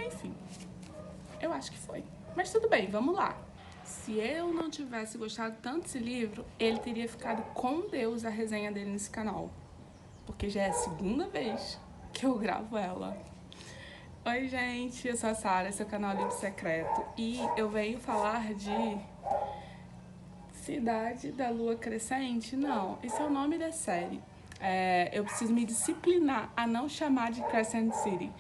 Enfim, eu acho que foi. Mas tudo bem, vamos lá. Se eu não tivesse gostado tanto desse livro, ele teria ficado com Deus a resenha dele nesse canal. Porque já é a segunda vez que eu gravo ela. Oi, gente, eu sou a Sara, esse é o canal Livro Secreto. E eu venho falar de Cidade da Lua Crescente. Não, esse é o nome da série. Eu preciso me disciplinar a não chamar de Crescent City,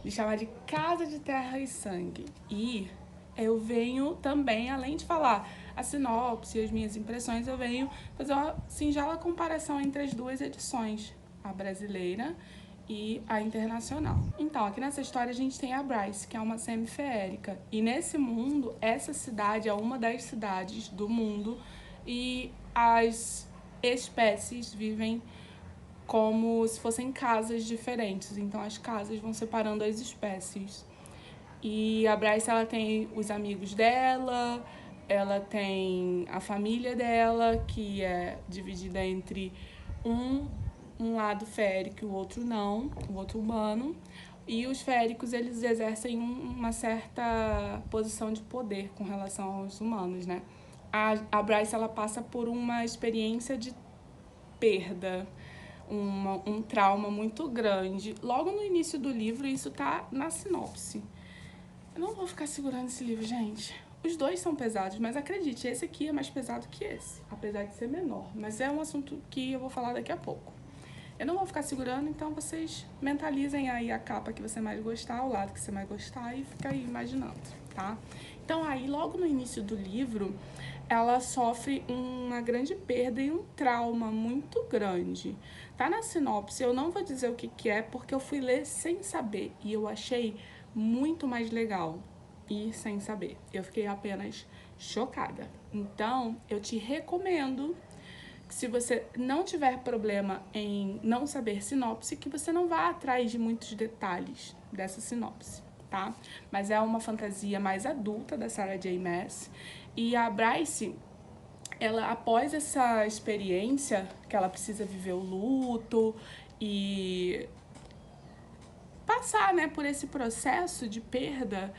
de chamar de Casa de Terra e Sangue. E eu venho também, além de falar a sinopse e as minhas impressões, eu venho fazer uma singela comparação entre as duas edições, a brasileira e a internacional. Então, aqui nessa história a gente tem a Bryce, que é uma semi-feérica. E nesse mundo, essa cidade é uma das cidades do mundo e as espécies vivem como se fossem casas diferentes. Então, as casas vão separando as espécies. E a Bryce, ela tem os amigos dela, ela tem a família dela, que é dividida entre um lado férico e o outro não, o outro humano. E os féricos, eles exercem uma certa posição de poder com relação aos humanos, né? A Bryce, ela passa por uma experiência de perda, um trauma muito grande. Logo no início do livro, isso tá na sinopse. Eu não vou ficar segurando esse livro, gente. Os dois são pesados, mas acredite, esse aqui é mais pesado que esse, apesar de ser menor. Mas é um assunto que eu vou falar daqui a pouco. Eu não vou ficar segurando, então vocês mentalizem aí a capa que você mais gostar, o lado que você mais gostar e fica aí imaginando, tá? Então aí, logo no início do livro, ela sofre uma grande perda e um trauma muito grande. Tá na sinopse, eu não vou dizer o que é, porque eu fui ler sem saber e eu achei muito mais legal ir sem saber. Eu fiquei apenas chocada. Então, eu te recomendo que, se você não tiver problema em não saber sinopse, que você não vá atrás de muitos detalhes dessa sinopse, tá? Mas é uma fantasia mais adulta da Sarah J. Maas. E a Bryce, ela, após essa experiência, que ela precisa viver o luto e passar, né, por esse processo de perda,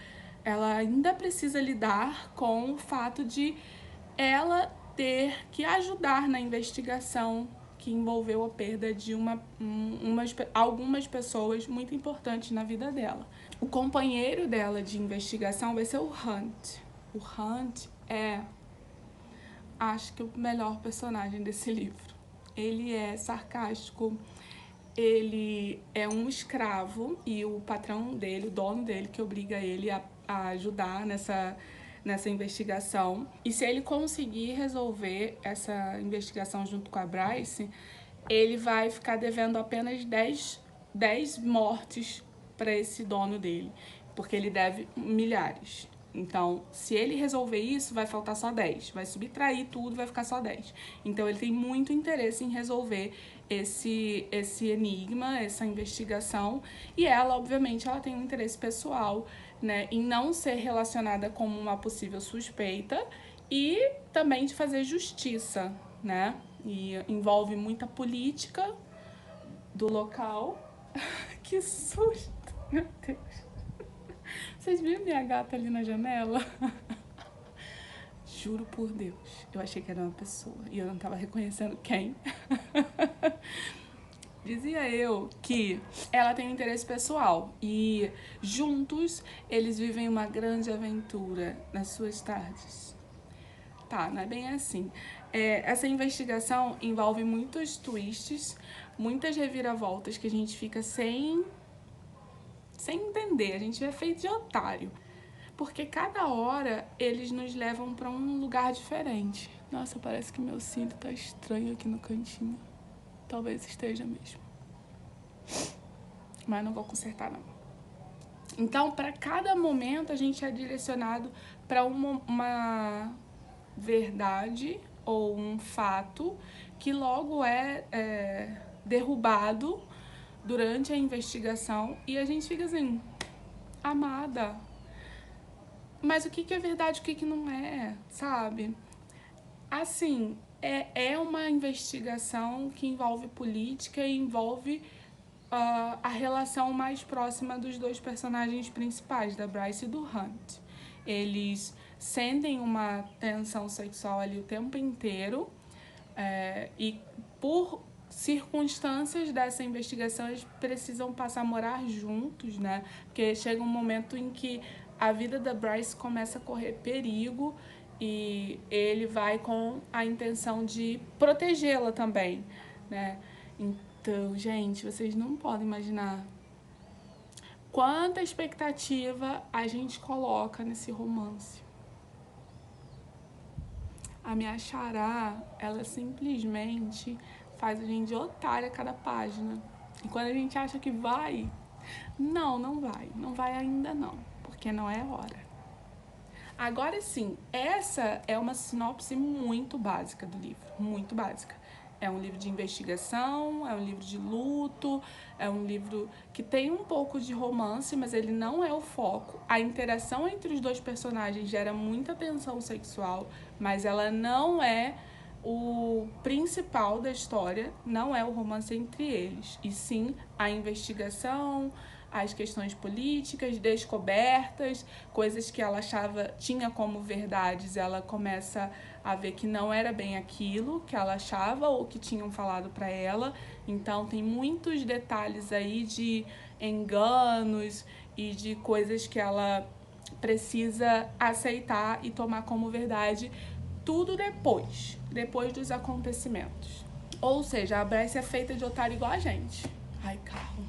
ela ainda precisa lidar com o fato de ela ter que ajudar na investigação que envolveu a perda de algumas pessoas muito importantes na vida dela. O companheiro dela de investigação vai ser o Hunt. O Hunt é, acho que, o melhor personagem desse livro. Ele é sarcástico, ele é um escravo e o patrão dele, o dono dele, que obriga ele a ajudar nessa investigação. E se ele conseguir resolver essa investigação junto com a Bryce, ele vai ficar devendo apenas 10 mortes para esse dono dele, porque ele deve milhares. Então, se ele resolver isso, vai faltar só 10. Vai subtrair tudo, vai ficar só 10. Então, ele tem muito interesse em resolver esse enigma, essa investigação. E ela, obviamente, ela tem um interesse pessoal, né, em não ser relacionada como uma possível suspeita e também de fazer justiça, né? E envolve muita política do local. Que susto, meu Deus. Vocês viram minha gata ali na janela? Juro por Deus, eu achei que era uma pessoa e eu não tava reconhecendo quem. Dizia eu que ela tem um interesse pessoal e juntos eles vivem uma grande aventura nas suas tardes. Tá, não é bem assim. Essa investigação envolve muitos twists, muitas reviravoltas que a gente fica sem entender, a gente é feito de otário. Porque cada hora eles nos levam pra um lugar diferente. Nossa, parece que meu cílio tá estranho aqui no cantinho. Talvez esteja mesmo. Mas não vou consertar, não. Então, para cada momento, a gente é direcionado para uma verdade ou um fato que logo é derrubado durante a investigação e a gente fica assim, amada, mas o que é verdade, o que não é, sabe? Assim, é uma investigação que envolve política e envolve a relação mais próxima dos dois personagens principais, da Bryce e do Hunt. Eles sentem uma tensão sexual ali o tempo inteiro, e por circunstâncias dessa investigação eles precisam passar a morar juntos, né? Porque chega um momento em que a vida da Bryce começa a correr perigo e ele vai com a intenção de protegê-la também, né? Então, gente, vocês não podem imaginar quanta expectativa a gente coloca nesse romance. A minha xará, ela simplesmente faz a gente de otária a cada página. E quando a gente acha que vai, não vai. Não vai ainda não, porque não é hora. Agora sim, essa é uma sinopse muito básica do livro, muito básica. É um livro de investigação, é um livro de luto, é um livro que tem um pouco de romance, mas ele não é o foco. A interação entre os dois personagens gera muita tensão sexual, mas ela não é o principal da história, não é o romance entre eles, e sim a investigação, as questões políticas, descobertas, coisas que ela achava, tinha como verdades, ela começa a ver que não era bem aquilo que ela achava ou que tinham falado para ela. Então tem muitos detalhes aí de enganos e de coisas que ela precisa aceitar e tomar como verdade, tudo depois dos acontecimentos. Ou seja, a Bryce é feita de otário igual a gente. Ai, carro.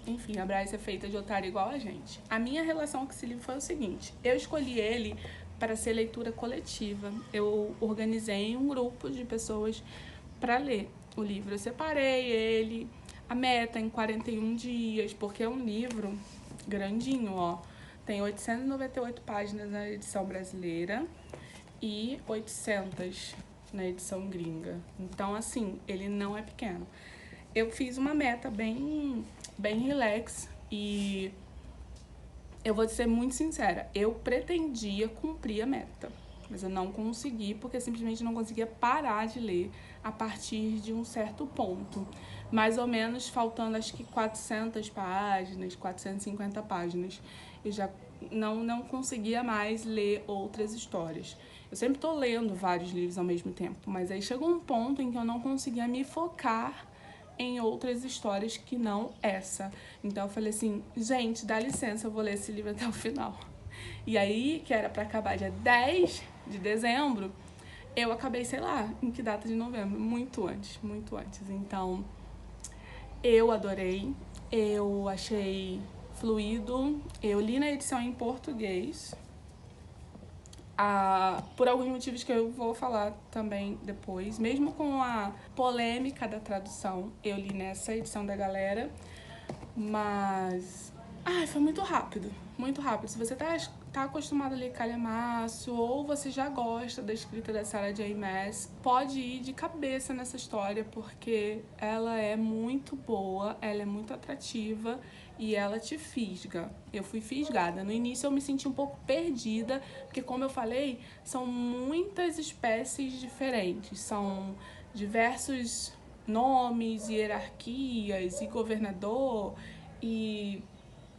Enfim, a Bryce é feita de otário igual a gente. A minha relação com esse livro foi o seguinte: eu escolhi ele para ser leitura coletiva. Eu organizei um grupo de pessoas para ler o livro. Eu separei ele, a meta em 41 dias, porque é um livro grandinho, ó. Tem 898 páginas na edição brasileira e 800 na edição gringa. Então, assim, ele não é pequeno. Eu fiz uma meta bem relax e eu vou ser muito sincera, eu pretendia cumprir a meta, mas eu não consegui porque simplesmente não conseguia parar de ler a partir de um certo ponto. Mais ou menos faltando acho que 400 páginas, 450 páginas. Eu já não conseguia mais ler outras histórias. Eu sempre estou lendo vários livros ao mesmo tempo, mas aí chegou um ponto em que eu não conseguia me focar em outras histórias que não essa. Então eu falei assim, gente, dá licença, eu vou ler esse livro até o final. E aí, que era para acabar dia 10 de dezembro, eu acabei, sei lá, em que data de novembro, muito antes. Então, eu adorei, eu achei fluido, eu li na edição em português, por alguns motivos que eu vou falar também depois. Mesmo com a polêmica da tradução, eu li nessa edição da galera, mas foi muito rápido, muito rápido. Se você tá acostumado a ler calhamaço ou você já gosta da escrita da Sarah J. Maas, pode ir de cabeça nessa história, porque ela é muito boa, ela é muito atrativa e ela te fisga. Eu fui fisgada. No início eu me senti um pouco perdida, porque como eu falei, são muitas espécies diferentes, são diversos nomes, hierarquias e governador e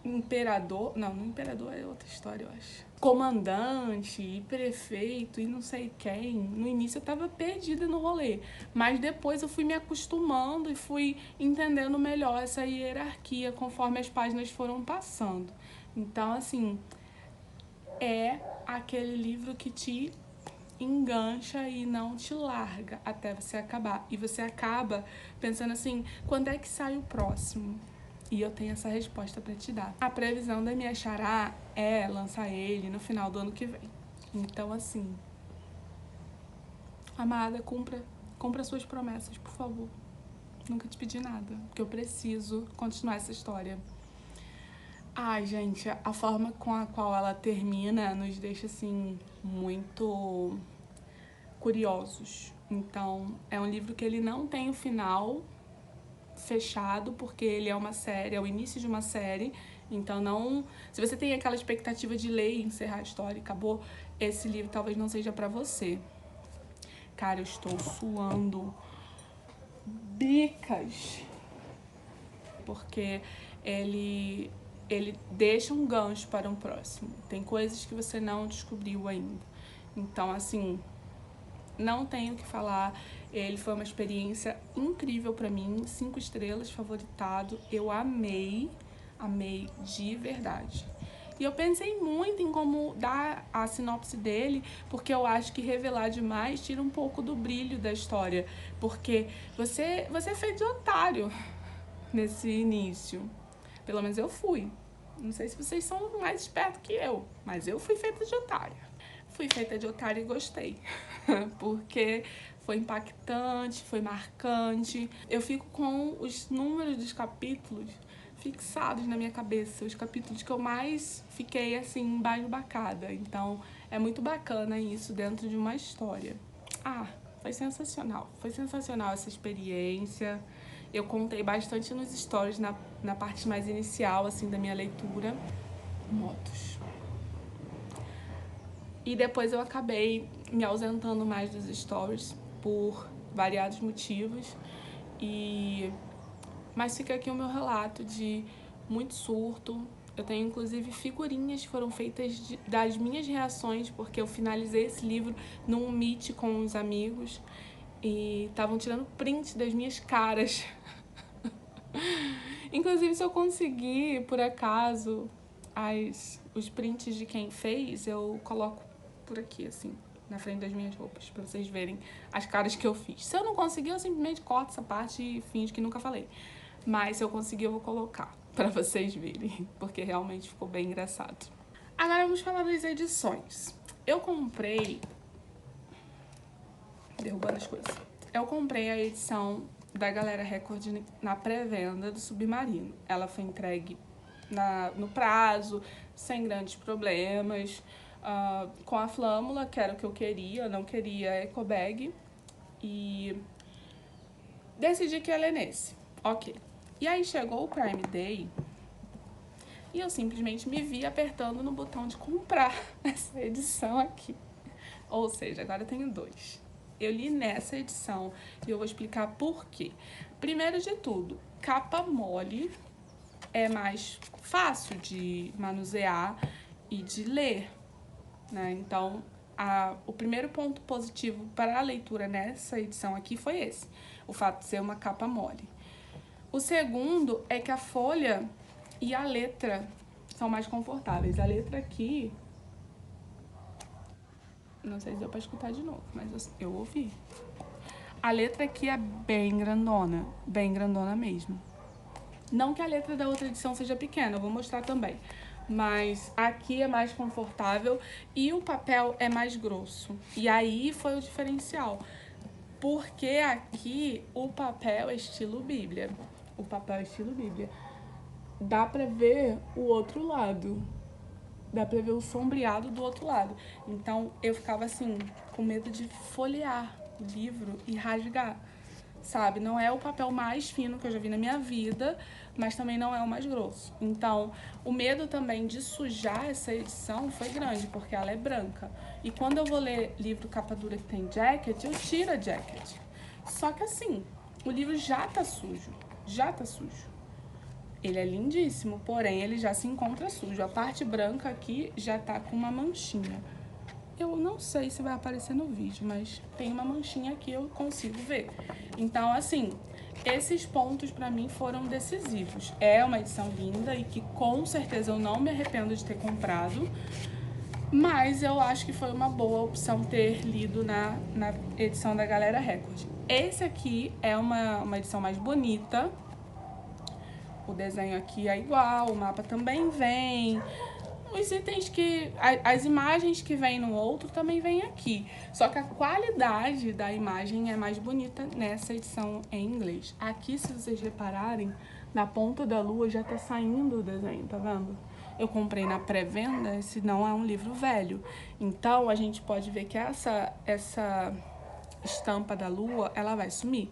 imperador, não imperador é outra história, eu acho. Comandante e prefeito e não sei quem. No início eu tava perdida no rolê, mas depois eu fui me acostumando e fui entendendo melhor essa hierarquia conforme as páginas foram passando. Então, assim, é aquele livro que te engancha e não te larga até você acabar. E você acaba pensando assim, quando é que sai o próximo? E eu tenho essa resposta para te dar. A previsão da minha xará é lançar ele no final do ano que vem. Então, assim, amada, cumpra suas promessas, por favor. Nunca te pedi nada, porque eu preciso continuar essa história. Ai, gente, a forma com a qual ela termina nos deixa, assim, muito curiosos. Então, é um livro que ele não tem o final fechado, porque ele é uma série, é o início de uma série, então não... Se você tem aquela expectativa de ler e encerrar a história e acabou, esse livro talvez não seja pra você. Cara, eu estou suando dicas, porque ele deixa um gancho para um próximo. Tem coisas que você não descobriu ainda. Então, assim, não tenho o que falar. Ele foi uma experiência incrível pra mim, 5 estrelas, favoritado. Eu amei de verdade. E eu pensei muito em como dar a sinopse dele, porque eu acho que revelar demais tira um pouco do brilho da história. Porque você é feito de otário nesse início. Pelo menos eu fui. Não sei se vocês são mais espertos que eu, mas eu fui feita de otária. Fui feita de otária e gostei, porque foi impactante, foi marcante. Eu fico com os números dos capítulos fixados na minha cabeça, os capítulos que eu mais fiquei assim, embasbacada. Então, é muito bacana isso dentro de uma história. Foi sensacional essa experiência. Eu contei bastante nos stories, na parte mais inicial, assim, da minha leitura. Motos. E depois eu acabei me ausentando mais dos stories por variados motivos. Mas fica aqui o meu relato de muito surto. Eu tenho inclusive figurinhas que foram feitas das minhas reações, porque eu finalizei esse livro num meet com os amigos e estavam tirando print das minhas caras. Inclusive, se eu conseguir, por acaso, os prints de quem fez, eu coloco por aqui, assim, na frente das minhas roupas, pra vocês verem as caras que eu fiz. Se eu não conseguir, eu simplesmente corto essa parte e finjo que nunca falei. Mas se eu conseguir, eu vou colocar pra vocês verem, porque realmente ficou bem engraçado. Agora vamos falar das edições. Eu comprei... Derrubando as coisas. Eu comprei a edição da Galera Record na pré-venda do Submarino. Ela foi entregue no prazo, sem grandes problemas, com a flâmula, que era o que eu queria. Eu não queria eco bag. E decidi que ia ler nesse. Ok. E aí chegou o Prime Day e eu simplesmente me vi apertando no botão de comprar essa edição aqui. Ou seja, agora eu tenho 2. Eu li nessa edição e eu vou explicar por quê. Primeiro de tudo, capa mole é mais fácil de manusear e de ler, né? Então, o primeiro ponto positivo para a leitura nessa edição aqui foi esse, o fato de ser uma capa mole. O segundo é que a folha e a letra são mais confortáveis. A letra aqui... Não sei se deu pra escutar de novo, mas eu ouvi. A letra aqui é bem grandona mesmo. Não que a letra da outra edição seja pequena, eu vou mostrar também. Mas aqui é mais confortável e o papel é mais grosso. E aí foi o diferencial. Porque aqui o papel é estilo Bíblia. O papel é estilo Bíblia. Dá pra ver o outro lado. Dá pra ver o sombreado do outro lado. Então, eu ficava assim, com medo de folhear o livro e rasgar, sabe? Não é o papel mais fino que eu já vi na minha vida, mas também não é o mais grosso. Então, o medo também de sujar essa edição foi grande, porque ela é branca. E quando eu vou ler livro capa dura que tem jacket, eu tiro a jacket. Só que assim, o livro já tá sujo. Ele é lindíssimo, porém ele já se encontra sujo. A parte branca aqui já tá com uma manchinha. Eu não sei se vai aparecer no vídeo, mas tem uma manchinha aqui, eu consigo ver. Então, assim, esses pontos pra mim foram decisivos. É uma edição linda e que com certeza eu não me arrependo de ter comprado, mas eu acho que foi uma boa opção ter lido na edição da Galera Record. Esse aqui é uma edição mais bonita. O desenho aqui é igual, o mapa também vem. Os itens as imagens que vêm no outro também vêm aqui. Só que a qualidade da imagem é mais bonita nessa edição em inglês. Aqui, se vocês repararem, na ponta da lua já tá saindo o desenho, tá vendo? Eu comprei na pré-venda, esse não é um livro velho. Então, a gente pode ver que essa estampa da lua, ela vai sumir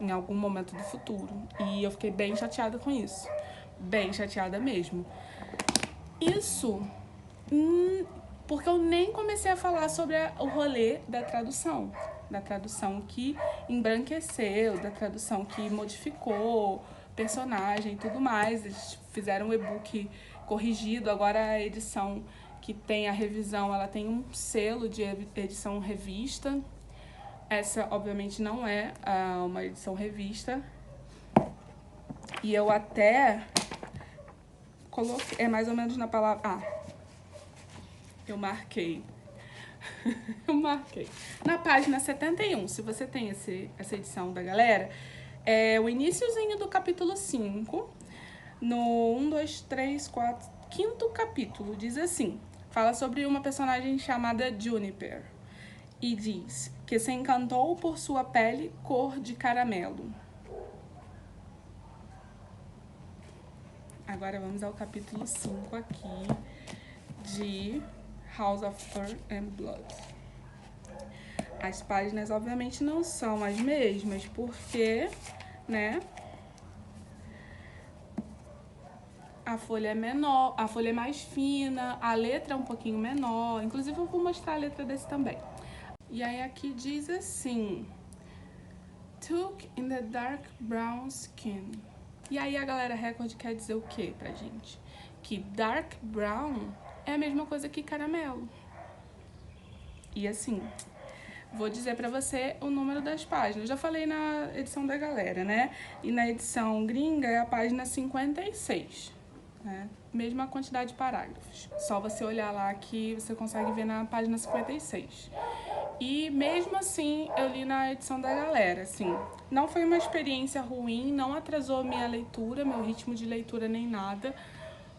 em algum momento do futuro. E eu fiquei bem chateada com isso. Bem chateada mesmo. Isso porque eu nem comecei a falar sobre o rolê da tradução. da tradução que embranqueceu, da tradução que modificou personagem e tudo mais. Eles fizeram um e-book corrigido, agora a edição que tem a revisão, ela tem um selo de edição revista. Essa, obviamente, não é uma edição revista. E eu até coloquei, é mais ou menos na palavra... eu marquei. Eu marquei. Na página 71, se você tem essa edição da galera, é o iniciozinho do capítulo 5, no 1, 2, 3, 4, quinto capítulo, diz assim, fala sobre uma personagem chamada Juniper, e diz que se encantou por sua pele cor de caramelo. Agora vamos ao capítulo 5 aqui, de House of Fur and Blood. As páginas, obviamente, não são as mesmas, porque, né, a folha é menor, a folha é mais fina, a letra é um pouquinho menor. Inclusive, eu vou mostrar a letra desse também. E aí, aqui diz assim, Took in the dark brown skin. E aí, a galera Record quer dizer o quê pra gente? Que dark brown é a mesma coisa que caramelo. E assim, vou dizer pra você o número das páginas. Eu já falei na edição da galera, né? E na edição gringa é a página 56, né? Mesma quantidade de parágrafos. Só você olhar lá que você consegue ver na página 56. E mesmo assim, eu li na edição da galera, assim. Não foi uma experiência ruim, não atrasou minha leitura, meu ritmo de leitura nem nada.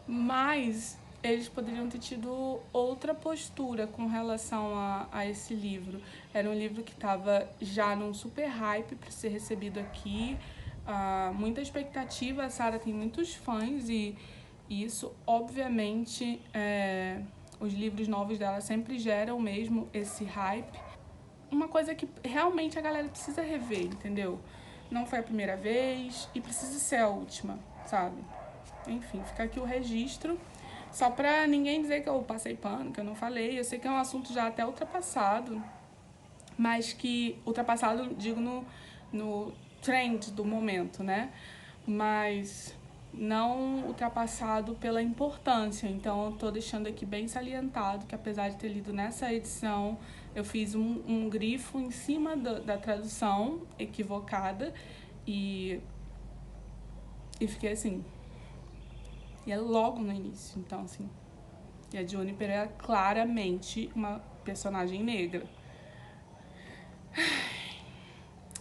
Mas eles poderiam ter tido outra postura com relação a esse livro. Era um livro que estava já num super hype para ser recebido aqui, muita expectativa. A Sarah tem muitos fãs e isso, obviamente, os livros novos dela sempre geram mesmo esse hype. Uma coisa que realmente a galera precisa rever, entendeu? Não foi a primeira vez e precisa ser a última, sabe? Enfim, fica aqui o registro, só pra ninguém dizer que eu passei pano, que eu não falei. Eu sei que é um assunto já até ultrapassado, mas que ultrapassado, digo, no trend do momento, né? Mas não ultrapassado pela importância. Então, eu tô deixando aqui bem salientado que, apesar de ter lido nessa edição, eu fiz um grifo em cima da tradução equivocada e fiquei assim... E é logo no início, então, assim... E a Juniper é claramente uma personagem negra.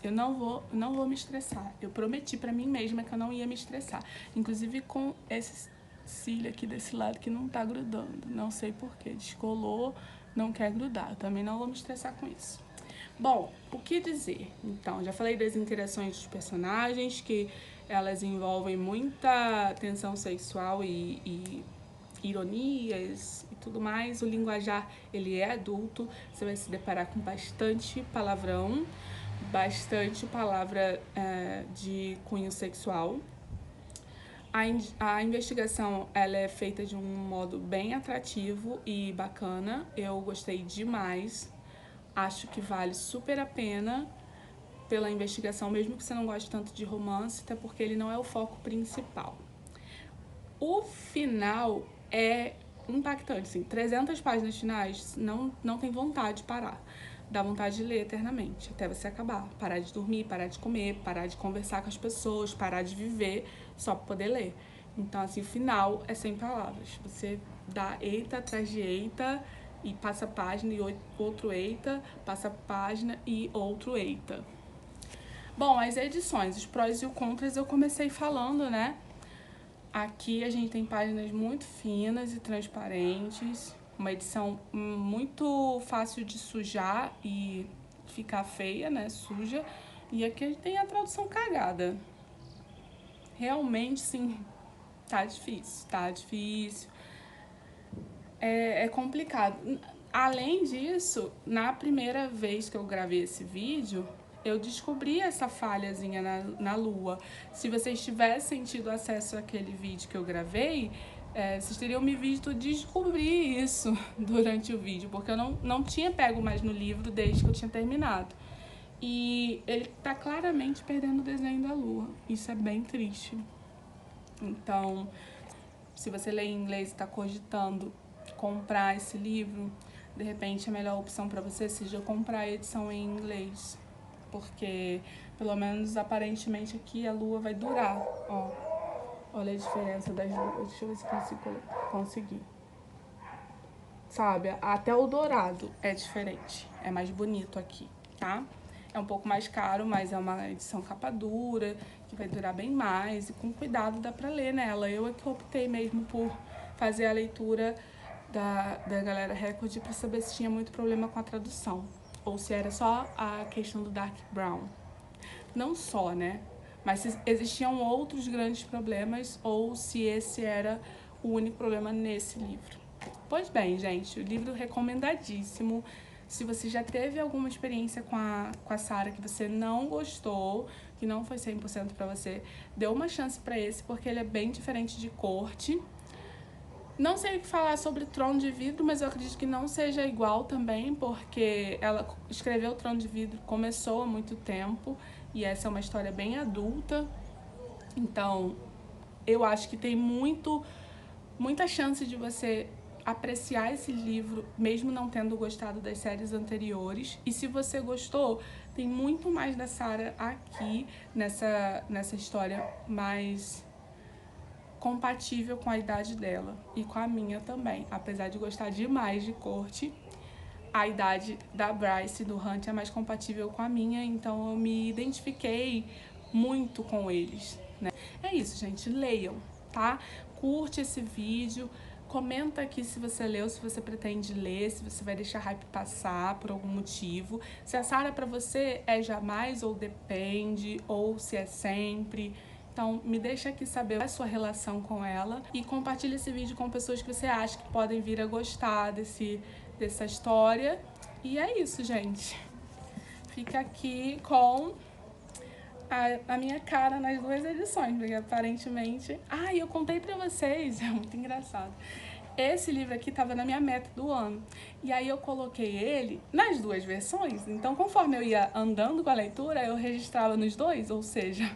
Eu não vou me estressar. Eu prometi pra mim mesma que eu não ia me estressar. Inclusive com esse cílio aqui desse lado que não tá grudando. Não sei porquê. Descolou, não quer grudar. Eu também não vou me estressar com isso. Bom, o que dizer? Então, já falei das interações dos personagens, que elas envolvem muita tensão sexual e ironias e tudo mais. O linguajar, ele é adulto, você vai se deparar com bastante palavrão, bastante palavra de cunho sexual. A investigação, ela é feita de um modo bem atrativo e bacana. Eu gostei demais. Acho que vale super a pena pela investigação, mesmo que você não goste tanto de romance, até porque ele não é o foco principal. O final é impactante, assim, 300 páginas finais, não tem vontade de parar. Dá vontade de ler eternamente, até você acabar. Parar de dormir, parar de comer, parar de conversar com as pessoas, parar de viver, só pra poder ler. Então, assim, o final é sem palavras. Você dá eita atrás de eita, e passa a página e outro eita, passa a página e outro eita. Bom, as edições, os prós e os contras, eu comecei falando, né? Aqui a gente tem páginas muito finas e transparentes, uma edição muito fácil de sujar e ficar feia, né? Suja. E aqui a gente tem a tradução cagada. Realmente, sim, tá difícil. É complicado. Além disso, na primeira vez que eu gravei esse vídeo, eu descobri essa falhazinha na lua. Se vocês tivessem tido acesso àquele vídeo que eu gravei, vocês teriam me visto descobrir isso durante o vídeo, porque eu não tinha pego mais no livro desde que eu tinha terminado. E ele tá claramente perdendo o desenho da lua. Isso é bem triste. Então, se você lê em inglês e tá cogitando comprar esse livro, de repente a melhor opção para você seja comprar a edição em inglês. Porque, pelo menos aparentemente aqui, a lua vai durar. Ó, olha a diferença das duas. Deixa eu ver se consigo conseguir. Sabe, até o dourado é diferente. É mais bonito aqui, tá? É um pouco mais caro, mas é uma edição capa dura, que vai durar bem mais. E com cuidado dá pra ler nela. Eu é que optei mesmo por fazer a leitura da Galera Record pra saber se tinha muito problema com a tradução. Ou se era só a questão do Dark Brown. Não só, né? Mas se existiam outros grandes problemas ou se esse era o único problema nesse livro. Pois bem, gente, o livro recomendadíssimo. Se você já teve alguma experiência com a Sarah que você não gostou, que não foi 100% pra você, dê uma chance pra esse, porque ele é bem diferente de Corte. Não sei o que falar sobre Trono de Vidro, mas eu acredito que não seja igual também, porque ela escreveu Trono de Vidro, começou há muito tempo, e essa é uma história bem adulta. Então, eu acho que tem muita chance de você apreciar esse livro, mesmo não tendo gostado das séries anteriores. E se você gostou, tem muito mais da Sarah aqui, nessa história mais compatível com a idade dela e com a minha também. Apesar de gostar demais de Corte, a idade da Bryce e do Hunt é mais compatível com a minha, então eu me identifiquei muito com eles, né? É isso, gente, leiam, tá? Curte esse vídeo, comenta aqui se você leu, se você pretende ler, se você vai deixar hype passar por algum motivo. Se a Sarah pra você é jamais ou depende, ou se é sempre. Então, me deixa aqui saber a sua relação com ela e compartilha esse vídeo com pessoas que você acha que podem vir a gostar dessa história. E é isso, gente. Fica aqui com a minha cara nas duas edições, porque aparentemente... Ah, e eu contei pra vocês, é muito engraçado. Esse livro aqui tava na minha meta do ano. E aí eu coloquei ele nas duas versões. Então, conforme eu ia andando com a leitura, eu registrava nos dois, ou seja,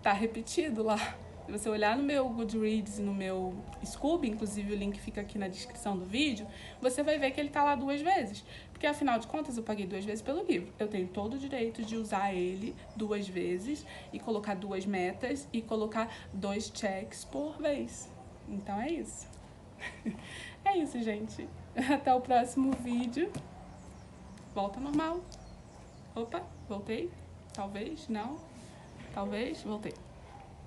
tá repetido lá. Se você olhar no meu Goodreads e no meu Scoob, inclusive o link fica aqui na descrição do vídeo, você vai ver que ele tá lá 2 vezes. Porque afinal de contas eu paguei 2 vezes pelo livro. Eu tenho todo o direito de usar ele 2 vezes e colocar 2 metas e colocar 2 checks por vez. Então é isso. É isso, gente. Até o próximo vídeo. Volta normal. Opa, voltei? Talvez, não. Talvez, voltei.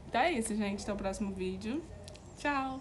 Então é isso, gente. Até o próximo vídeo. Tchau!